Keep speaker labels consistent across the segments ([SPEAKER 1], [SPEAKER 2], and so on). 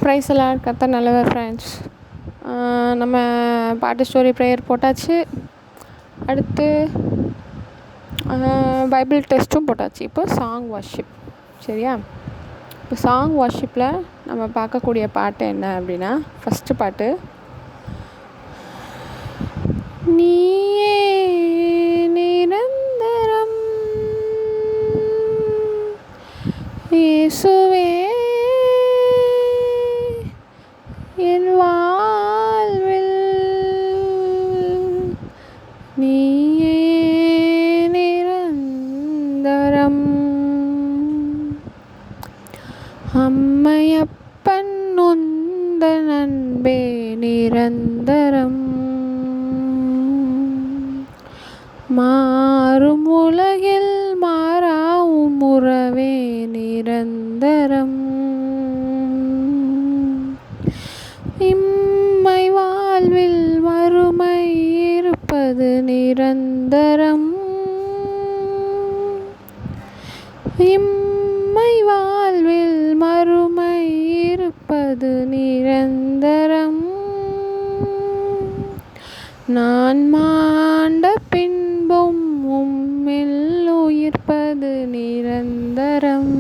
[SPEAKER 1] Price எல்லாம் கர்த்தர் நல்லவர் ஃப்ரெண்ட்ஸ். நம்ம பாட்டு ஸ்டோரி ப்ரேயர் போட்டாச்சு. அடுத்து பைபிள் டெஸ்ட்டும் போட்டாச்சு. இப்போ சாங் வர்ஷிப். சரியா? இப்போ சாங் வர்ஷிப்பில் நம்ம பார்க்கக்கூடிய பாட்டு என்ன அப்படின்னா, ஃபஸ்ட்டு பாட்டு, நீயே நிரந்தரம் இயேசுவே என் வாழ்வில், நீயே நிரந்தரம், அம்மையப்பன் உந்தன் அன்பே நிரந்தரம், மாறும் உலகில் மாறாவும் உறவே நிரந்தரம், இம்மை வாழ்வில் மறுமை இருப்பது நிரந்தரம், இம்மை வாழ்வில் மறுமை இருப்பது நிரந்தரம், நான் மாண்ட பின்பும் உம்மில் உயிர்ப்பது நிரந்தரம்,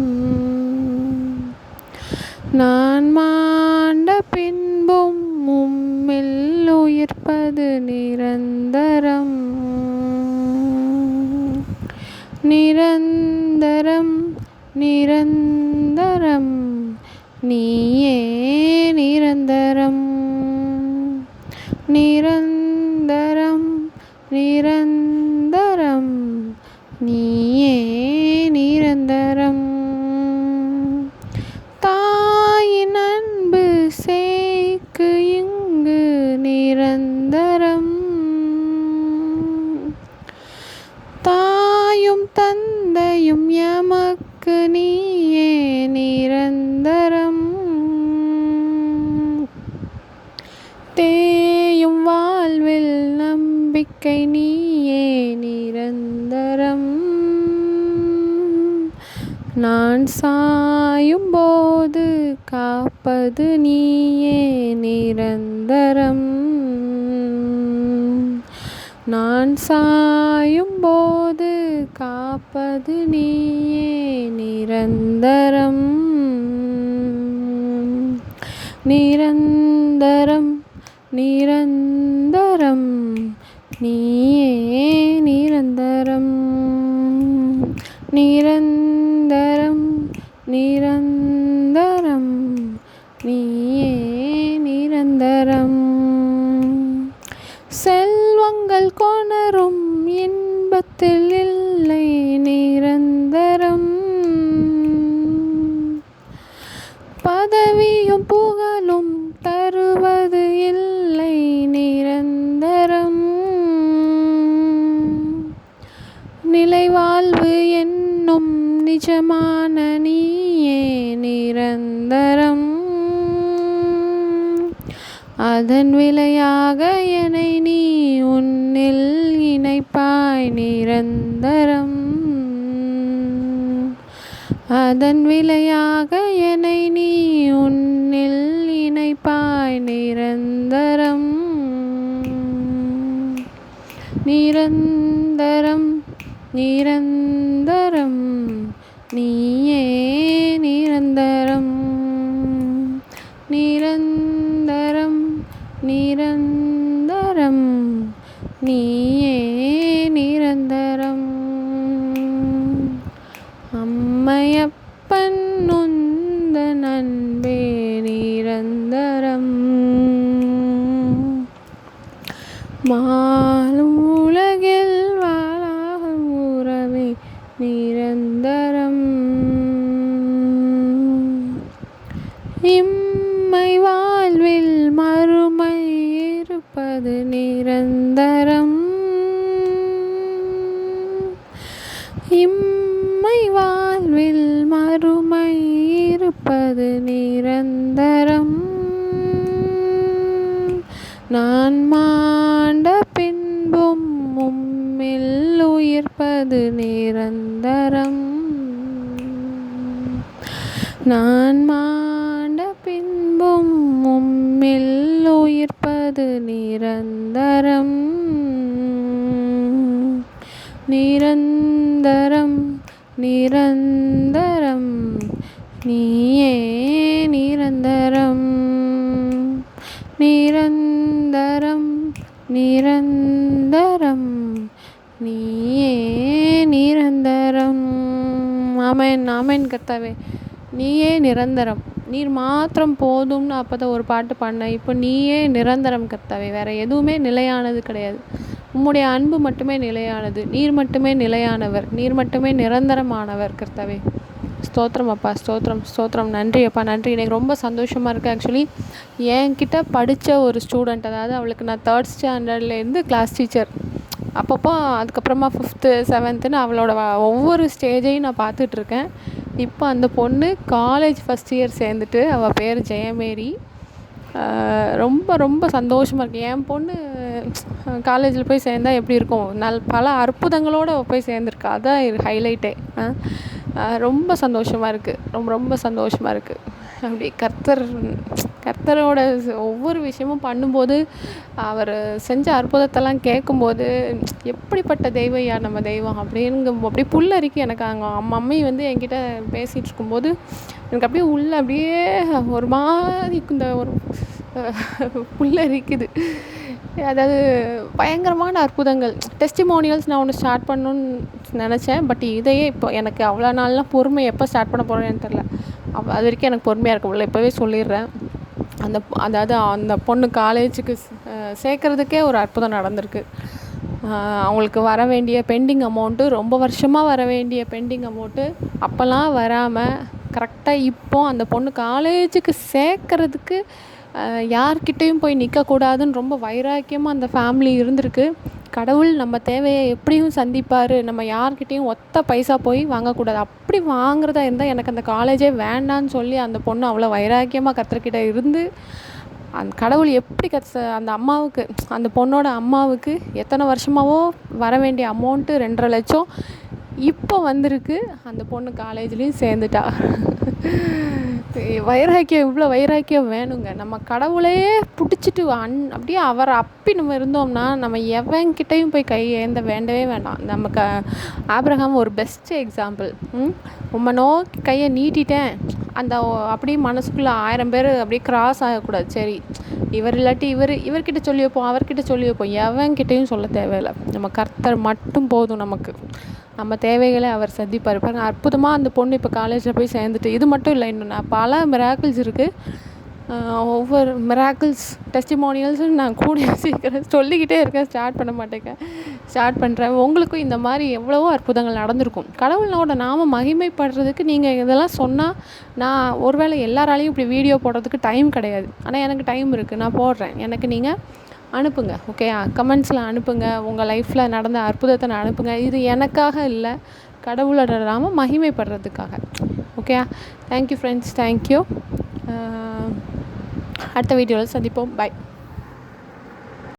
[SPEAKER 1] நான் மாண்ட பின்பும் உம்மில் உயிர்ப்பது நிரந்தரம், நிரந்தரம் நிரந்தரம், நீயே நிரந்தரம், நிரந்தரம் நிரந்தரம், நீயே நிரந்தரம், தாயின் அன்பு சேய்க்கு இங்கு நிரந்தரம், தாயும் தந்தையும் எமக்கு நீயே நிரந்தரம், தேயும் வாழ்வில் நம்பிக்கை நீயே நிரந்தரம், நான் சாயும் போது காப்பது நீயே நிரந்தரம், நான் சாயும் போது காப்பது நீயே நிரந்தரம், நிரந்தரம் நிரந்தரம், நீயே நிரந்தரம், நிரந்தரம் நிரந்தரம், நீயே நிரந்தரம், செல்வங்கள் கொணரும் இன்பத்தில் இல்லை நிரந்தரம், பதவியும் புகழும் தருவது இல்லை நிரந்தரம், நிலைவாழ்வு என்னும் நிஜமான நீயே நிரந்தரம், அதன் விலையாக என்னை நீ உன்னில் இணைப்பாய் நிரந்தரம், அதன் விலையாக என்னை நீ உன்னில் இணைப்பாய் நிரந்தரம், நிரந்தரம் நிரந்தரம், நீயே நிரந்தரம், நிரந்தரம் நிரந்தரம், நீயே நிரந்தரம், அம்மையப்பன் உந்தன் அன்பே நிரந்தரம், மாறும் உலகில் வாழாகும் உறவே நிரந்தரம், இம்மை வாழ்வில் மறுமை இருப்பது நிரந்தரம், இம்மை வாழ்வில் மறுமை இருப்பது நிரந்தரம், நான் மாண்ட பின்பும் உம்மில் உயிர்ப்பது நிரந்தரம், நான் மாண்ட பின்பும் நிலையானது நிரந்தரம் நிரந்தரம் நிரந்தரம் நீயே நிரந்தரம் நிரந்தரம் நிரந்தரம் நீயே நிரந்தரம். ஆமென் ஆமென் கர்த்தாவே, நீயே நிரந்தரம், நீர் மாத்திரம் போதும்னு அப்போ தான் ஒரு பாட்டு பாடினேன். இப்போ நீயே நிரந்தரம் கர்த்தாவே, வேறு எதுவுமே நிலையானது கிடையாது. உம்முடைய அன்பு மட்டுமே நிலையானது, நீர் மட்டுமே நிலையானவர், நீர் மட்டுமே நிரந்தரமானவர் கர்த்தாவே. ஸ்தோத்திரம் அப்பா, ஸ்தோத்திரம் ஸ்தோத்திரம். நன்றி அப்பா, நன்றி. எனக்கு ரொம்ப சந்தோஷமாக இருக்குது. ஆக்சுவலி என்கிட்ட படித்த ஒரு ஸ்டூடெண்ட், அதாவது அவளுக்கு நான் 3rd ஸ்டாண்டர்ட்லேருந்து கிளாஸ் டீச்சர். அப்பப்போ அதுக்கப்புறமா 5th 7th அவளோட ஒவ்வொரு ஸ்டேஜையும் நான் பார்த்துட்ருக்கேன். இப்போ அந்த பொண்ணு காலேஜ் ஃபஸ்ட் இயர் சேர்ந்துட்டு, அவள் பேர் ஜெயமேரி. ரொம்ப ரொம்ப சந்தோஷமாக இருக்குது. என் பொண்ணு காலேஜில் போய் சேர்ந்தா எப்படி இருக்கும், பல அற்புதங்களோடு போய் சேர்ந்துருக்கா. அதான் ஹைலைட்டே. ரொம்ப சந்தோஷமாக இருக்குது, ரொம்ப ரொம்ப சந்தோஷமாக இருக்குது. அப்படி கர்த்தரோட ஒவ்வொரு விஷயமும் பண்ணும்போது, அவர் செஞ்ச அற்புதத்தெல்லாம் கேட்கும்போது, எப்படிப்பட்ட தெய்வம்யா நம்ம தெய்வம் அப்படியே புல்லரிக்கு. எனக்கு அங்கே மம்மி என்கிட்ட பேசிகிட்டு இருக்கும்போது எனக்கு அப்படியே அப்படியே ஒரு மாதிரி இந்த ஒரு புல்லரிக்குது. அதாவது பயங்கரமான அற்புதங்கள், டெஸ்டிமோனியல்ஸ் நான் ஒன்று ஸ்டார்ட் பண்ணணுன்னு நினச்சேன். பட் இதையே இப்போ எனக்கு அவ்வளோ நாள்லாம் பொறுமை எப்போ ஸ்டார்ட் பண்ண போகிறேன்னு தெரில. அது வரைக்கும் எனக்கு பொறுமையாக இருக்க முடியல. இப்போவே சொல்லிடுறேன். அதாவது அந்த பொண்ணு காலேஜுக்கு சேர்க்குறதுக்கே ஒரு அற்புதம் நடந்திருக்கு. அவங்களுக்கு வர வேண்டிய பெண்டிங் அமௌண்ட்டு, ரொம்ப வருஷமாக வர வேண்டிய பெண்டிங் அமௌண்ட்டு அப்போல்லாம் வராமல் கரெக்டாக இப்போ அந்த பொண்ணு காலேஜுக்கு சேர்க்குறதுக்கு யார்கிட்டையும் போய் நிற்கக்கூடாதுன்னு ரொம்ப வைராக்கியமாக அந்த ஃபேமிலி இருந்திருக்கு. கடவுள் நம்ம தேவையை எப்படியும் சந்திப்பார். நம்ம யார்கிட்டையும் ஒத்த பைசா போய் வாங்கக்கூடாது. அப்படி வாங்குறதா இருந்தால் எனக்கு அந்த காலேஜே வேண்டான்னு சொல்லி அந்த பொண்ணு அவ்வளோ வைராக்கியமாக கர்த்தர்கிட்ட இருந்து, அந்த கடவுள் எப்படி அந்த அம்மாவுக்கு, அந்த பொண்ணோட அம்மாவுக்கு எத்தனை வருஷமாவோ வர வேண்டிய அமௌண்ட்டு 2.5 லட்சம் இப்போ வந்திருக்கு. அந்த பொண்ணு காலேஜ்லேயும் சேர்ந்துட்டா. வைராக்கியம், இவ்வளோ வைராக்கியம் வேணுங்க. நம்ம கடவுளையே பிடிச்சிட்டு அப்படியே அவரை அப்பி நம்ம இருந்தோம்னா, நம்ம எவன்கிட்டையும் போய் கை ஏந்த வேண்டவே வேண்டாம். நமக்கு ஆபிரகாம் ஒரு பெஸ்ட் எக்ஸாம்பிள். உம்மை நோக்கி கையை நீட்டிட்டேன், அந்த அப்படியே மனசுக்குள்ளே 1000 பேர் அப்படியே கிராஸ் ஆகக்கூடாது. சரி, இவர் இல்லாட்டி இவர்கிட்ட சொல்லி வைப்போம், அவர்கிட்ட சொல்லி வைப்போம், எவன்கிட்டையும் சொல்ல தேவையில்லை. நம்ம கர்த்தர் மட்டும் போதும் நமக்கு. நம்ம தேவைகளை அவர் சந்திப்பார். பாருங்க, அற்புதமாக அந்த பொண்ணு இப்போ காலேஜில் போய் சேர்ந்துட்டு. இது மட்டும் இல்லை, இன்னும் பல மிராக்கிள்ஸ் இருக்குது. ஒவ்வொரு மிராக்கிள்ஸ் டெஸ்டிமோனியல்ஸும் நான் கூட சீக்கிரம் சொல்லிக்கிட்டே இருக்கேன், ஸ்டார்ட் பண்ணுறேன். உங்களுக்கும் இந்த மாதிரி எவ்வளவோ அற்புதங்கள் நடந்திருக்கும். கடவுளோட நாம மகிமைப்படுறதுக்கு நீங்கள் இதெல்லாம் சொன்னால், நான் ஒருவேளை எல்லாராலையும் இப்படி வீடியோ போடுறதுக்கு டைம் கிடையாது. ஆனால் எனக்கு டைம் இருக்குது, நான் போடுறேன். எனக்கு நீங்கள் அனுப்புங்க, ஓகே? கமெண்ட்ஸில் அனுப்புங்க, உங்கள் லைஃப்பில் நடந்த அற்புதத்தை அனுப்புங்க. இது எனக்காக இல்லை, கடவுளோட நாம மகிமைப்படுறதுக்காக. ஓகே? Thank you friends, thank you. அடுத்த வீடியோவில் சந்திப்போம். பாய்.